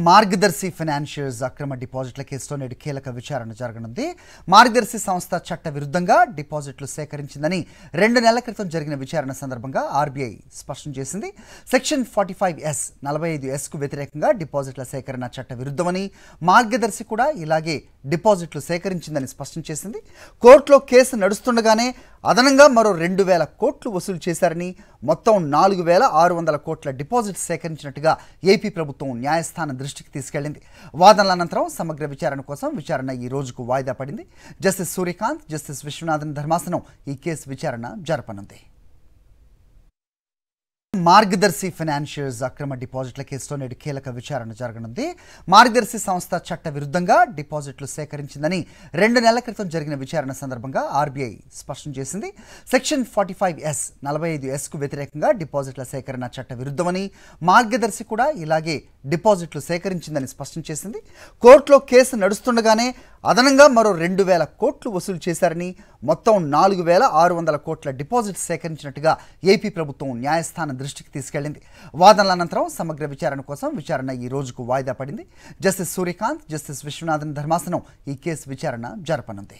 మార్గదర్శి financiers అక్రమ డిపాజిట్ల కేసులో నేడు కీలక విచారణ జరగనుంది. మార్గదర్శి సంస్థ చట్ట విరుద్ధంగా డిపాజిట్లు సేకరించిందని 2 నెలల క్రితం జరిగిన విచారణ సందర్భంగా ఆర్బీఐ స్పష్టం చేసింది. సెక్షన్ 45S 45S కు వ్యతిరేకంగా డిపాజిట్ల సేకరణ చట్ట విరుద్ధమని, మార్గదర్శి కూడా ఇలాగే డిపాజిట్లు సేకరించిందని స్పష్టం చేసింది. కోర్టులో కేసు నడుస్తుండగానే అదనంగా మరో 2,000 కోట్లు వసూలు చేశారని, మొత్తం 4,600 కోట్ల డిపాజిట్ సేకరించినట్టుగా ఏపీ ప్రభుత్వం న్యాయస్థానం దృష్టికి తీసుకెళ్లింది. వాదనల అనంతరం సమగ్ర విచారణ కోసం విచారణ ఈ రోజుకు వాయిదా పడింది. జస్టిస్ సూర్యకాంత్, జస్టిస్ విశ్వనాథన్ ధర్మాసనం ఈ కేసు విచారణ జరపనుంది. మార్గదర్శి ఫైనాన్షియర్స్ అక్రమ డిపాజిట్ల కేసులో నేడు కీలక విచారణ జరగనుంది. మార్గదర్శి సంస్థ చట్ట విరుద్ధంగా డిపాజిట్లు సేకరించిందని 2 నెలల క్రితం జరిగిన విచారణ సందర్భంగా ఆర్బీఐ స్పష్టం చేసింది. సెక్షన్ 45S 45S కు వ్యతిరేకంగా డిపాజిట్ల సేకరణ చట్ట విరుద్ధమని, మార్గదర్శి కూడా ఇలాగే డిపాజిట్లు సేకరించిందని స్పష్టం చేసింది. కోర్టులో కేసు నడుస్తుండగానే అదనంగా మరో 2,000 కోట్లు వసూలు చేశారని, మొత్తం 4,600 కోట్ల డిపాజిట్ సేకరించినట్టుగా ఏపీ ప్రభుత్వం న్యాయస్థానం దృష్టికి తీసుకెళ్లింది. వాదనల అనంతరం సమగ్ర విచారణ కోసం విచారణ ఈ రోజుకు వాయిదా పడింది. జస్టిస్ సూర్యకాంత్, జస్టిస్ విశ్వనాథన్ ధర్మాసనం ఈ కేసు విచారణ జరపనుంది.